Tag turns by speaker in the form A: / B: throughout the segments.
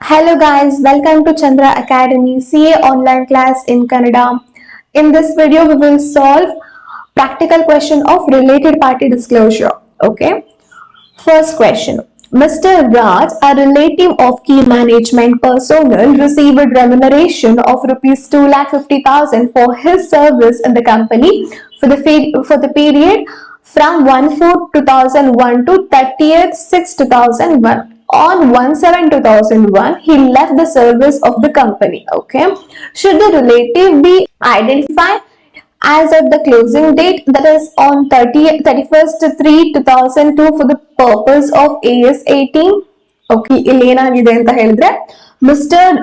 A: Hello guys, welcome to Chandra Academy CA online class in Kannada. In this video, we will solve practical question of related party disclosure. Okay. First question. Mr. Raj, a relative of key management personnel, received remuneration of rupees 2,50,000 for his service in the company for the period from 1/4/2001 to 30th/6/2001. On 1/7/2001, he left the service of the company. Okay. Should the relative be identified as of the closing date, that is on 31st/3/2002 for the purpose of AS 18? Okay, ಇಲ್ಲಿ ಏನಾಗಿದೆ ಅಂತ ಹೇಳಿದ್ರೆ mister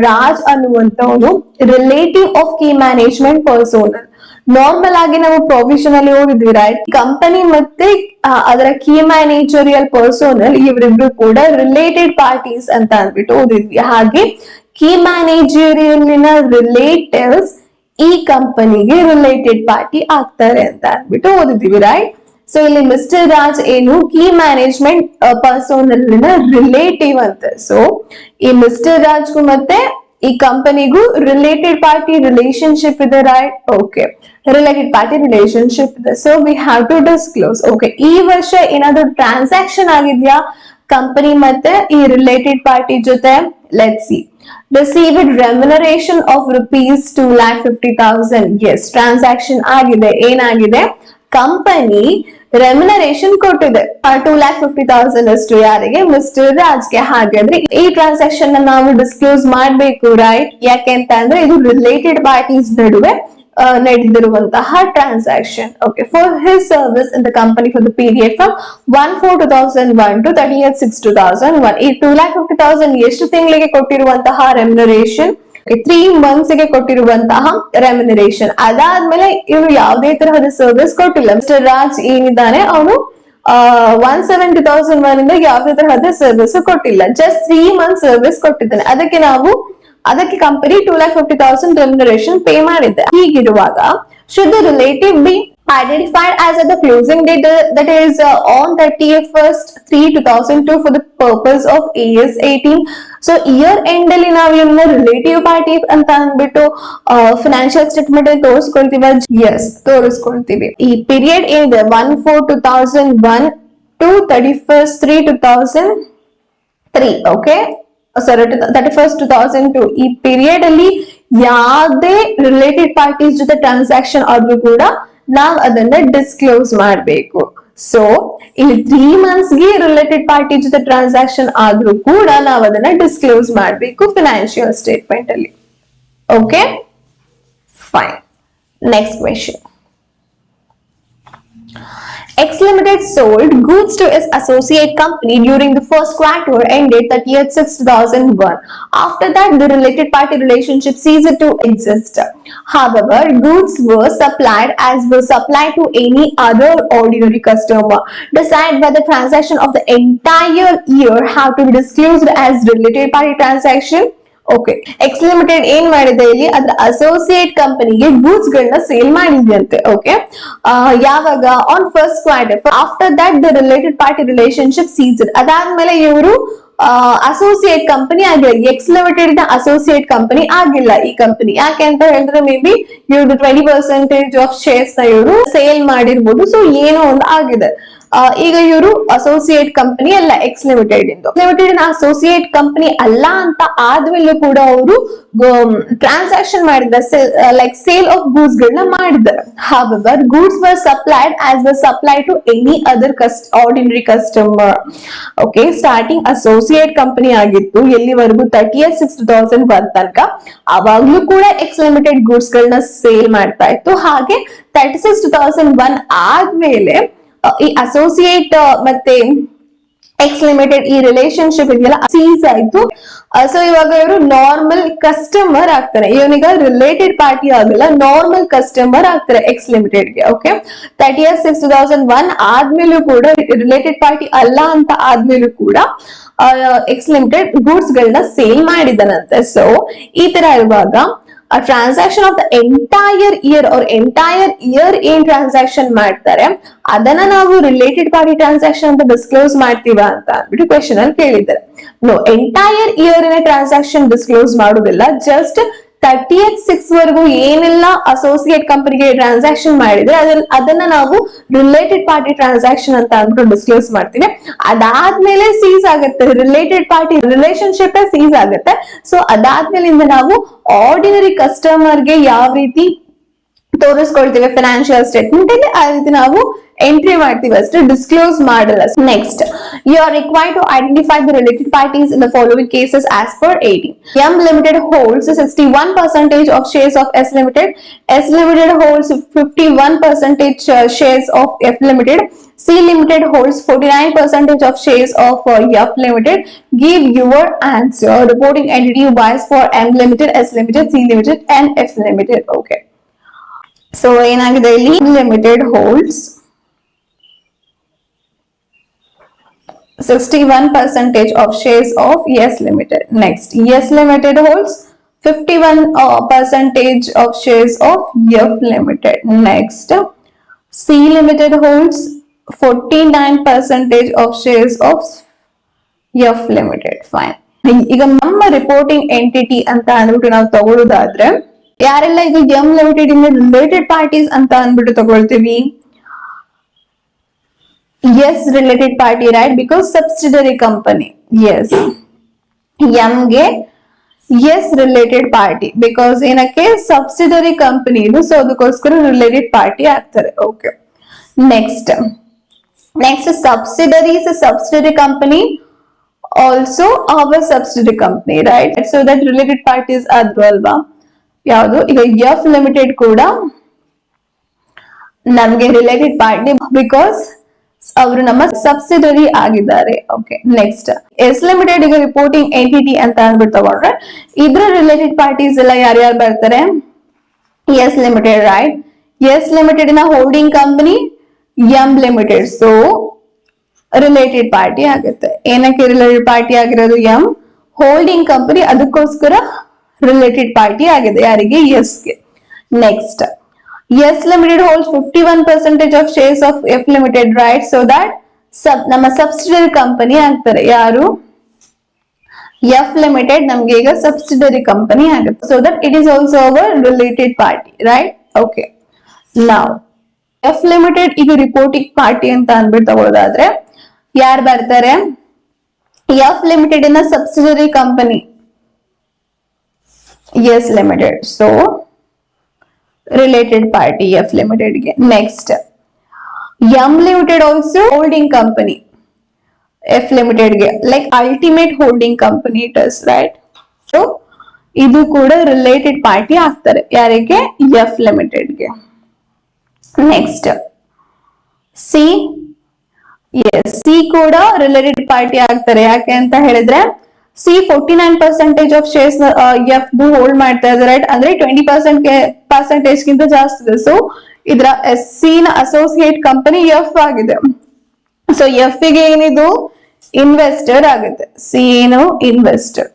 A: Raj ಅನ್ನುವಂತವನು relative of key management personnel. Normal ಆಗಿ ನಾವು provision ಅಲ್ಲಿ ಓದಿದ್ವಿ right. Company ಮತ್ತೆ ಅದರ ಕೀ ಮ್ಯಾನೇಜರಿಯಲ್ ಪರ್ಸೋನಲ್ ಇವರಿಬ್ರು ಕೂಡ ರಿಲೇಟೆಡ್ ಪಾರ್ಟೀಸ್ ಅಂತ ಅಂದ್ಬಿಟ್ಟು ಓದಿದ್ವಿ. ಹಾಗೆ ಕೀ ಮ್ಯಾನೇಜರಿಯಲ್ನ ರಿಲೇಟಿವ್ಸ್ ಈ ಕಂಪನಿಗೆ ರಿಲೇಟೆಡ್ ಪಾರ್ಟಿ ಆಗ್ತಾರೆ ಅಂತ ಅಂದ್ಬಿಟ್ಟು ಓದಿದೀವಿ ರೈಟ್. ಸೊ ಇಲ್ಲಿ ಮಿಸ್ಟರ್ ರಾಜ್ ಏನು ಕೀ ಮ್ಯಾನೇಜ್ಮೆಂಟ್ ಪರ್ಸೋನಲ್ ರಿಲೇಟಿವ್ ಅಂತ. ಸೊ ಈ ಮಿಸ್ಟರ್ ರಾಜ್ಗೂ ಮತ್ತೆ ಈ ಕಂಪನಿಗೂ ರಿಲೇಟೆಡ್ ಪಾರ್ಟಿ ರಿಲೇಶನ್ಶಿಪ್ ಇದೆ right. Okay, related party relationship ಇದೆ. So we have to disclose. Okay, ಈ ವರ್ಷ ಏನಾದ್ರು ಟ್ರಾನ್ಸಾಕ್ಷನ್ ಆಗಿದ್ಯಾ ಕಂಪನಿ ಮತ್ತೆ ಈ ರಿಲೇಟೆಡ್ ಪಾರ್ಟಿ ಜೊತೆ? Let's see. Received remuneration of rupees 2,50,000. Yes, transaction ಆಗಿದೆ. ಏನಾಗಿದೆ? ಕಂಪನಿ ರೆಮ್ಯುನರೇಷನ್ ಕೊಟ್ಟಿದೆ 2,50,000 ಅಷ್ಟು ಯಾರಿಗೆ? ಮಿಸ್ಟರ್ ರಾಜ್ಗೆ. ಹಾಗಾದ್ರೆ ಈ ಟ್ರಾನ್ಸಾಕ್ಷನ್ ನಾವು ಡಿಸ್ಕ್ಲೋಸ್ ಮಾಡ್ಬೇಕು ರೈಟ್. ಯಾಕೆ ಅಂತ ಅಂದ್ರೆ ಇದು ರಿಲೇಟೆಡ್ ಪಾರ್ಟೀಸ್ ನಡುವೆ ನಡೆದಿರುವಂತಹ transaction. Okay, for his service in the company for the period from 1/4/2001 to 30th/6/2001. ಈ 2,50,000 ಎಷ್ಟು ತಿಂಗಳಿಗೆ ಕೊಟ್ಟಿರುವಂತಹ ರೆಮ್ಯುನರೇಷನ್? 3 months ಗೆ ಕೊಟ್ಟಿರುವಂತಹ ರೆಮ್ಯುನರೇಷನ್. ಅದಾದ್ಮೇಲೆ ಇವರು ಯಾವುದೇ ತರಹದ ಸರ್ವಿಸ್ ಕೊಟ್ಟಿಲ್ಲ. ಮಿಸ್ಟರ್ ರಾಜ್ ಏನಿದ್ದಾನೆ ಅವನು 1/7/2001 ಇಂದ ಯಾವುದೇ ತರಹದ ಸರ್ವಿಸ್ ಕೊಟ್ಟಿಲ್ಲ. ಜಸ್ಟ್ 3 months ಸರ್ವಿಸ್ ಕೊಟ್ಟಿದ್ದಾನೆ. ಅದಕ್ಕೆ ಕಂಪನಿ 2,50,000 ರೆಮ್ಯುನರೇಷನ್ ಪೇ ಮಾಡಿದೆ. ಹೀಗಿರುವಾಗ should the relative be identified as at the closing date, that is on 31st/3/2002 for the purpose of AS 18? So here end ಅಲ್ಲಿ ನಾವು ಇವನ್ನ ರಿಲೇಟಿವ್ ಪಾರ್ಟಿ ಅಂತ ಅಂದ್ಬಿಟ್ಟು ಫಿನಾನ್ಷಿಯಲ್ ಸ್ಟೇಟ್ಮೆಂಟ್ ಅಲ್ಲಿ ತೋರಿಸ್ಕೊಳ್ತೀವಿ. ಎಸ್, ತೋರಿಸ್ಕೊಳ್ತೀವಿ. ಈ ಪೀರಿಯಡ್ ಏನಿದೆ 1/4/2001 to 31st/3/2003. Okay, sorry 31st/2002. ಈ period ಅಲ್ಲಿ ಯಾವುದೇ ರಿಲೇಟೆಡ್ ಪಾರ್ಟೀಸ್ ಜೊತೆ ಟ್ರಾನ್ಸಾಕ್ಷನ್ ಆದ್ರೂ ಕೂಡ ನಾವ್ ಅದನ್ನ ಡಿಸ್ಕ್ಲೋಸ್ ಮಾಡ್ಬೇಕು. ಸೊ ಇಲ್ಲಿ 3 months ಗೆ ರಿಲೇಟೆಡ್ ಪಾರ್ಟಿ ಜೊತೆ ಟ್ರಾನ್ಸಾಕ್ಷನ್ ಆದ್ರೂ ಕೂಡ ನಾವ್ ಅದನ್ನ ಡಿಸ್ಕ್ಲೋಸ್ ಮಾಡ್ಬೇಕು ಫಿನಾನ್ಷಿಯಲ್ ಸ್ಟೇಟ್ಮೆಂಟ್ ಅಲ್ಲಿ. Okay, fine. Next question. X Limited sold goods to its associate company during the first quarter ended 30th/6/2001. After that, the related party relationship ceased to exist. However, goods were supplied as were supplied to any other ordinary customer. Decide whether transaction of the entire year have to be disclosed as related party transaction. Okay, X limited ಏನ್ ಮಾಡಿದೆ ಇಲ್ಲಿ ಅದ್ರ associate ಕಂಪನಿಗೆ goods ಗಳನ್ನ sale ಮಾಡಿದ್ಯಂತೆ. Okay, ಯಾವಾಗ? On first quarter. After that the related party relationship ceased. ಅದಾದ್ಮೇಲೆ ಇವರು associate company ಆಗಿಲ್ಲ. ಎಕ್ಸ್ ಲಿಮಿಟೆಡ್ ನ ಅಸೋಸಿಯೇಟ್ ಕಂಪನಿ ಆಗಿಲ್ಲ ಈ ಕಂಪನಿ. ಯಾಕೆ ಅಂತ ಹೇಳಿದ್ರೆ ಮೇ ಬಿ ಇವ್ರದ್ದು 20% ಆಫ್ ಶೇರ್ಸ್ ನ ಇವರು ಸೇಲ್ ಮಾಡಿರ್ಬೋದು. ಸೊ ಏನೋ ಒಂದು ಆಗಿದೆ. ಈಗ ಇವರು ಅಸೋಸಿಯೇಟ್ ಕಂಪನಿ ಅಲ್ಲ ಎಕ್ಸ್ ಲಿಮಿಟೆಡ್ ಇಂದು. ಲಿಮಿಟೆಡ್ ಅಸೋಸಿಯೇಟ್ ಕಂಪನಿ ಅಲ್ಲ ಅಂತ ಆದ್ಮೇಲೆ ಕೂಡ ಅವರು ಟ್ರಾನ್ಸಾಕ್ಷನ್ ಮಾಡಿದ್ದಾರೆ, ಲೈಕ್ ಸೇಲ್ ಆಫ್ ಗೂಡ್ಸ್ ಗಳನ್ನ ಮಾಡಿದ್ದಾರೆ. However goods were supplied as were supply to any other ordinary customer. Okay, starting associate company ಆಗಿತ್ತು ಎಲ್ಲಿವರೆಗೂ 30th/6/2001 ತನಕ. ಅವಾಗ್ಲೂ ಕೂಡ ಎಕ್ಸ್ ಲಿಮಿಟೆಡ್ ಗೂಡ್ಸ್ ಗಳನ್ನ ಸೇಲ್ ಮಾಡ್ತಾ ಇತ್ತು. ಹಾಗೆ 36/2001 ಆದ್ಮೇಲೆ ಈ ಅಸೋಸಿಯೇಟ್ ಮತ್ತೆ ಎಕ್ಸ್ ಲಿಮಿಟೆಡ್ ಈ ರಿಲೇಶನ್ಶಿಪ್ ಇದೆಯಲ್ಲ ಸೀಸ್ ಆಯ್ತು. ಸೊ ಇವಾಗ ಇವರು ನಾರ್ಮಲ್ ಕಸ್ಟಮರ್ ಆಗ್ತಾರೆ. ಇವನಿಗ ರಿಲೇಟೆಡ್ ಪಾರ್ಟಿ ಆಗಲ್ಲ, ನಾರ್ಮಲ್ ಕಸ್ಟಮರ್ ಆಗ್ತಾರೆ ಎಕ್ಸ್ ಲಿಮಿಟೆಡ್ಗೆ. ಓಕೆ, 30th/6/2001 ಆದ್ಮೇಲೂ ಕೂಡ ರಿಲೇಟೆಡ್ ಪಾರ್ಟಿ ಅಲ್ಲ ಅಂತ ಆದ್ಮೇಲೂ ಕೂಡ ಎಕ್ಸ್ ಲಿಮಿಟೆಡ್ ಗೂಡ್ಸ್ ಗಳನ್ನ ಸೇಲ್ ಮಾಡಿದನಂತೆ. ಸೊ ಈ ತರ ಇರುವಾಗ a transaction of the entire year or entire year ಏನ್ ಟ್ರಾನ್ಸಾಕ್ಷನ್ ಮಾಡ್ತಾರೆ ಅದನ್ನ ನಾವು ರಿಲೇಟೆಡ್ ಪಾರ್ಟಿ ಟ್ರಾನ್ಸಾಕ್ಷನ್ ಅಂತ ಡಿಸ್ಕ್ಲೋಸ್ ಮಾಡ್ತೀವ ಅಂತ ಅಂದ್ಬಿಟ್ಟು ಕ್ವೆಶನ್ ಅಲ್ಲಿ ಕೇಳಿದ್ದಾರೆ. No, entire year transaction disclose ಮಾಡುದಿಲ್ಲ. ಜಸ್ಟ್ 30th6 ವರೆಗೂ ಏನೆಲ್ಲ ಅಸೋಸಿಯೇಟ್ ಕಂಪನಿಗೆ ಟ್ರಾನ್ಸಾಕ್ಷನ್ ಮಾಡಿದ್ರೆ ಅದನ್ನ ನಾವು ರಿಲೇಟೆಡ್ ಪಾರ್ಟಿ ಟ್ರಾನ್ಸಾಕ್ಷನ್ ಅಂತ ಅಂದ್ಬಿಟ್ಟು ಡಿಸ್ಕ್ಲೋಸ್ ಮಾಡ್ತೀವಿ. ಅದಾದ್ಮೇಲೆ ಸೀಸ್ ಆಗುತ್ತೆ, ರಿಲೇಟೆಡ್ ಪಾರ್ಟಿ ರಿಲೇಶನ್ಶಿಪ್ ಸೀಸ್ ಆಗುತ್ತೆ. ಸೊ ಅದಾದ್ಮೇಲಿಂದ ನಾವು ಆರ್ಡಿನರಿ ಕಸ್ಟಮರ್ಗೆ ಯಾವ ರೀತಿ ತೋರಿಸ್ಕೊಳ್ತೀವಿ ಫೈನಾನ್ಷಿಯಲ್ ಸ್ಟೇಟ್ಮೆಂಟ್ ಅಲ್ಲಿ, ಆ ರೀತಿ ನಾವು ಎಂಟ್ರಿ ಮಾಡ್ತೀವಿ ಅಷ್ಟೇ, ಡಿಸ್ಕ್ಲೋಸ್ ಮಾಡಲ್ಲ. Next, you are required to identify the related parties in the following cases as per 18. M Limited holds 61% of shares of S Limited. S Limited holds 51% shares of F Limited. C Limited holds 49% of shares of F Limited. Give your answer. Reporting entity wise for M Limited, S Limited, C Limited and F Limited. Okay. So ಏನಾಗಿದೆ ಇಲ್ಲಿ, Limited holds 61% of shares of Yes Limited. Next, Yes Limited holds 51% of shares of F Limited. Next, C Limited holds 49% of shares of F Limited. Fine. ಈಗ ನಮ್ಮ reporting entity ಅಂತ ಅಂದ್ಬಿಟ್ಟು ನಾವು ತಗೊಳ್ಳೋದಾದ್ರೆ ಯಾರೆಲ್ಲ ಈಗ M limited ಇಂದ ರಿಲೇಟೆಡ್ ಪಾರ್ಟೀಸ್ ಅಂತ ಅಂದ್ಬಿಟ್ಟು ತಗೊಳ್ತೀವಿ? Yes, related party, right? Because subsidiary company. Yes, M ಗೆ yes related party because ಏನಕ್ಕೆ subsidiary company ಇದು, ಸೊ ಅದಕ್ಕೋಸ್ಕರ related party ಆಗ್ತಾರೆ. Okay. Next subsidiary company also our subsidiary company, right? So that related parties ಆದ್ರು ಅಲ್ವಾ ಯಾವುದು? ಈಗ F Limited ಕೂಡ ನಮ್ಗೆ ರಿಲೇಟೆಡ್ ಪಾರ್ಟಿ ಬಿಕಾಸ್ ಅವರು ನಮ್ಮ ಸಬ್ಸಿಡರಿ ಆಗಿದ್ದಾರೆ. ಓಕೆ. ನೆಕ್ಸ್ಟ್, ಎಸ್ ಲಿಮಿಟೆಡ್ ಈಗ ರಿಪೋರ್ಟಿಂಗ್ ಎಂಟಿಟಿ ಅಂತ ಅಂದ್ಬಿಟ್ಟು ತಗೊಂಡ್ರೆ ಇದ್ರ ರಿಲೇಟೆಡ್ ಪಾರ್ಟೀಸ್ ಎಲ್ಲ ಯಾರ್ಯಾರು ಬರ್ತಾರೆ? S limited, right? S limited ನ holding company M limited, so related party ಆಗುತ್ತೆ. ಏನಕ್ಕೆ ರಿಲೇಟೆಡ್ ಪಾರ್ಟಿ ಆಗಿರೋದು? ಎಂ ಹೋಲ್ಡಿಂಗ್ ಕಂಪನಿ, ಅದಕ್ಕೋಸ್ಕರ ರಿಲೇಟೆಡ್ ಪಾರ್ಟಿ ಆಗಿದೆ. ಯಾರಿಗೆ? ಎಸ್ಗೆ. Next, Yes Limited holds 51% of shares of F Limited, right? So that ನಮ್ಮ subsidiary company ಆಗ್ತಾರೆ. ಯಾರು? F Limited ನಮ್ಗೆ ಈಗ subsidiary company ಆಗುತ್ತೆ. So that it is also our related party, right? Okay. Now, F Limited ಈಗ reporting party ಅಂತ ಅಂದ್ಬಿಟ್ಟು ತಗೊಳ್ಳೋದಾದ್ರೆ ಯಾರು ಬರ್ತಾರೆ? F Limited ಇನ subsidiary company Yes Limited. So related party F Limited ಗೆ. Next, M Limited also holding company F Limited ಗೆ, like ultimate holding company it is, right? So ಇದು ಕೂಡ related party ಆಗ್ತಾರೆ. ಯಾರಿಗೆ? F Limited ಗೆ. Next, C, yes, C ಕೂಡ related party ಆಗ್ತಾರೆ. ಯಾಕೆ ಅಂತ ಹೇಳಿದ್ರೆ C 49% of shares F hold ಮಾಡ್ತಾ ಇದ್ದಾರೆ, ರೈಟ್? ಅಂದ್ರೆ 20% ಗಿಂತ ಜಾಸ್ತಿ ಇದೆ. ಸೊ ಇದ್ರ ಸಿ ನ ಅಸೋಸಿಯೇಟ್ ಕಂಪನಿ ಎಫ್ ಆಗಿದೆ. ಸೊ ಎಫ್ ಗೆ ಏನಿದು ಇನ್ವೆಸ್ಟರ್ ಆಗುತ್ತೆ. ಸಿ ಏನು ಇನ್ವೆಸ್ಟರ್.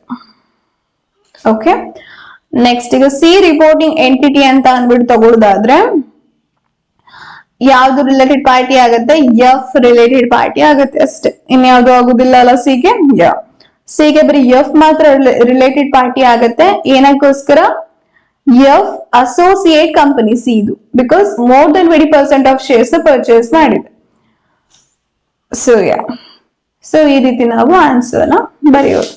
A: ಓಕೆ. ನೆಕ್ಸ್ಟ್, ಈಗ ಸಿ ರಿಪೋರ್ಟಿಂಗ್ ಎಂಟಿಟಿ ಅಂತ ಅಂದ್ಬಿಟ್ಟು ತಗೊಳ್ಳೋದಾದ್ರೆ ಯಾವ್ದು ರಿಲೇಟೆಡ್ ಪಾರ್ಟಿ ಆಗುತ್ತೆ? ಎಫ್ ರಿಲೇಟೆಡ್ ಪಾರ್ಟಿ ಆಗುತ್ತೆ ಅಷ್ಟೇ, ಇನ್ಯಾವ್ದು ಆಗುದಿಲ್ಲ ಅಲ್ಲ ಸಿಗೆ. ಸಿ ಗೆ ಬರೀ ಎಫ್ ಮಾತ್ರ ರಿಲೇಟೆಡ್ ಪಾರ್ಟಿ ಆಗತ್ತೆ. ಏನಕ್ಕೋಸ್ಕರ? ಎಫ್ ಅಸೋಸಿಯೇಟ್ ಕಂಪನಿ ಸಿ ಇದು, because more than 20% of shares purchase ಮಾಡಿದೆ. ಸೊ ಈ ರೀತಿ ನಾವು ಆನ್ಸರ್ ನ ಬರೆಯೋದು.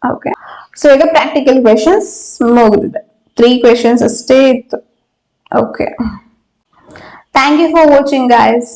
A: ಓಕೆ. ಸೊ ಈಗ ಪ್ರಾಕ್ಟಿಕಲ್ ಕ್ವೆಶನ್ಸ್ ಮುಗಿದಿದೆ. 3 ಕ್ವೆಶನ್ಸ್ ಅಷ್ಟೇ ಇತ್ತು. Okay. Thank you for watching guys.